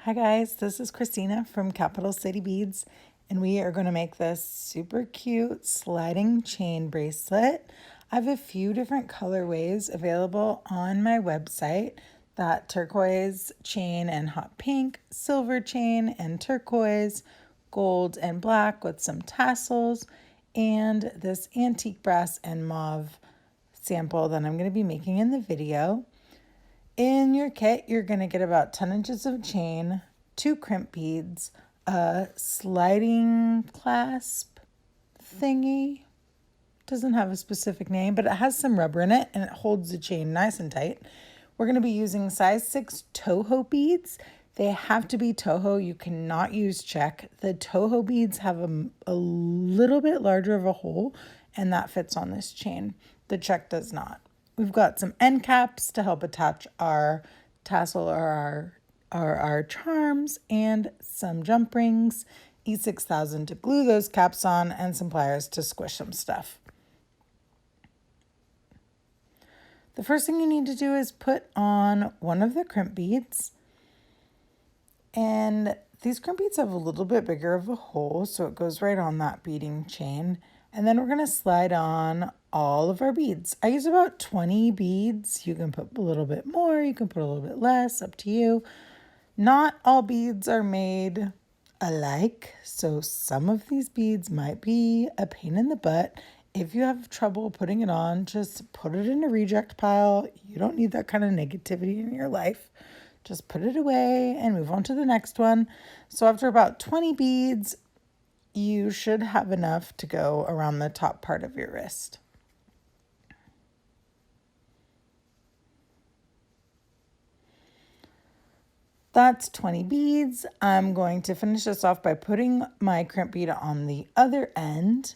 Hi guys, this is Christina from Capital City Beads, and we are going to make this super cute sliding chain bracelet. I have a few different colorways available on my website. That turquoise chain and hot pink, silver chain and turquoise, gold and black with some tassels, and this antique brass and mauve sample that I'm going to be making in the video. In your kit, you're going to get about 10 inches of chain, 2 crimp beads, a sliding clasp thingy. Doesn't have a specific name, but it has some rubber in it and it holds the chain nice and tight. We're going to be using size 6 Toho beads. They have to be Toho. You cannot use check. The Toho beads have a little bit larger of a hole, and that fits on this chain. The check does not. We've got some end caps to help attach our tassel or our charms, and some jump rings, E6000 to glue those caps on, and some pliers to squish some stuff. The first thing you need to do is put on one of the crimp beads. And these crimp beads have a little bit bigger of a hole, so it goes right on that beading chain. And then we're going to slide on all of our beads. I use about 20 beads. You can put a little bit more, you can put a little bit less, up to you. Not all beads are made alike, so some of these beads might be a pain in the butt. If you have trouble putting it on, just put it in a reject pile. You don't need that kind of negativity in your life. Just put it away and move on to the next one. So after about 20 beads, you should have enough to go around the top part of your wrist. That's 20 beads. I'm going to finish this off by putting my crimp bead on the other end.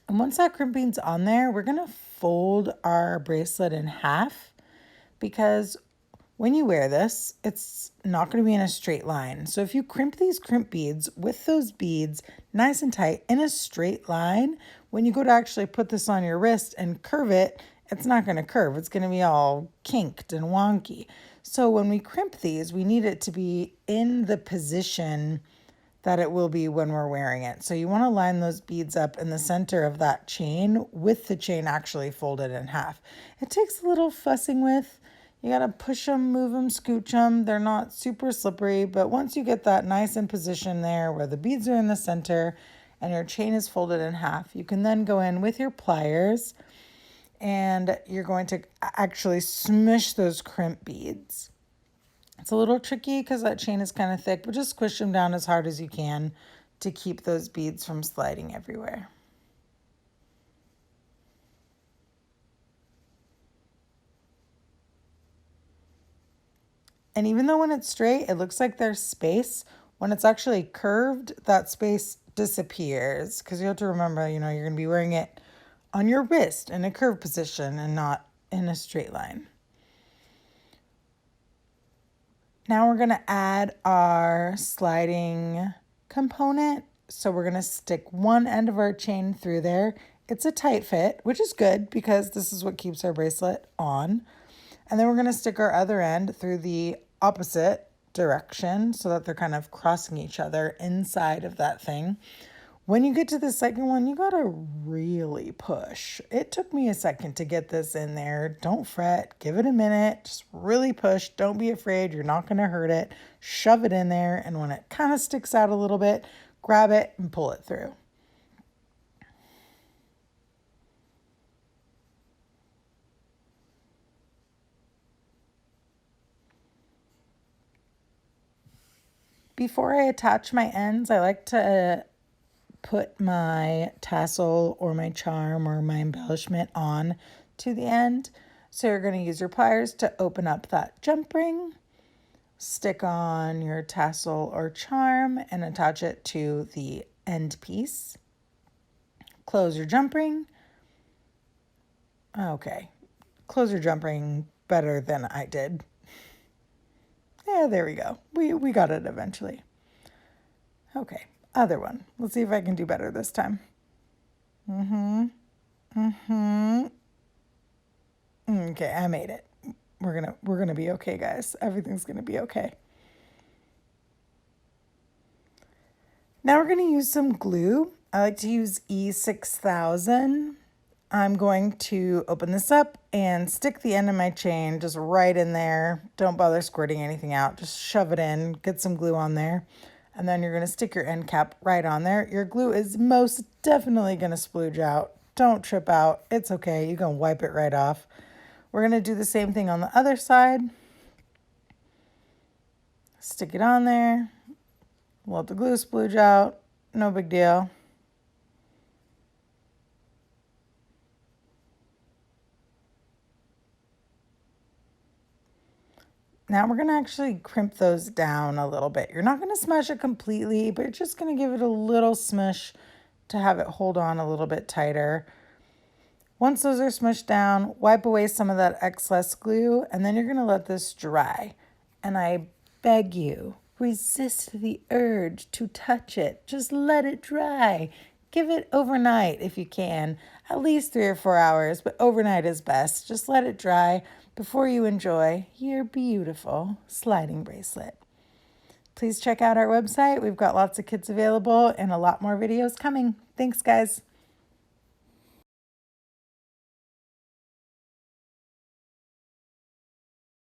And once that crimp bead's on there, we're going to fold our bracelet in half, because when you wear this, it's not going to be in a straight line. So if you crimp these crimp beads with those beads nice and tight in a straight line, when you go to actually put this on your wrist and curve it, it's not going to curve. It's going to be all kinked and wonky. So when we crimp these, we need it to be in the position that it will be when we're wearing it. So you want to line those beads up in the center of that chain with the chain actually folded in half. It takes a little fussing with. You got to push them, move them, scooch them. They're not super slippery, but once you get that nice in position there where the beads are in the center and your chain is folded in half, you can then go in with your pliers and you're going to actually smush those crimp beads. It's a little tricky because that chain is kind of thick, but just squish them down as hard as you can to keep those beads from sliding everywhere. And even though when it's straight, it looks like there's space, when it's actually curved, that space disappears, because you have to remember, you're going to be wearing it on your wrist in a curved position and not in a straight line. Now we're going to add our sliding component. So we're going to stick one end of our chain through there. It's a tight fit, which is good because this is what keeps our bracelet on. And then we're going to stick our other end through the opposite direction so that they're kind of crossing each other inside of that thing. When you get to the second one, you got to really push. It took me a second to get this in there. Don't fret. Give it a minute. Just really push. Don't be afraid. You're not going to hurt it. Shove it in there. And when it kind of sticks out a little bit, grab it and pull it through. Before I attach my ends, I like to put my tassel or my charm or my embellishment on to the end. So you're going to use your pliers to open up that jump ring, stick on your tassel or charm and attach it to the end piece. Close your jump ring. Okay, close your jump ring better than I did. Yeah, there we go. We got it eventually. Okay, other one. Let's see if I can do better this time. Okay, I made it. We're gonna be okay, guys. Everything's gonna be okay. Now we're going to use some glue. I like to use E6000. I'm going to open this up and stick the end of my chain just right in there. Don't bother squirting anything out. Just shove it in, get some glue on there. And then you're going to stick your end cap right on there. Your glue is most definitely going to splooge out. Don't trip out. It's okay. You can wipe it right off. We're going to do the same thing on the other side. Stick it on there. Let the glue splooge out. No big deal. Now we're going to actually crimp those down a little bit. You're not going to smash it completely, but you're just going to give it a little smush to have it hold on a little bit tighter. Once those are smushed down, wipe away some of that excess glue, and then you're going to let this dry. And I beg you, resist the urge to touch it. Just let it dry. Give it overnight if you can, at least 3 or 4 hours, but overnight is best. Just let it dry before you enjoy your beautiful sliding bracelet. Please check out our website. We've got lots of kits available and a lot more videos coming. Thanks, guys.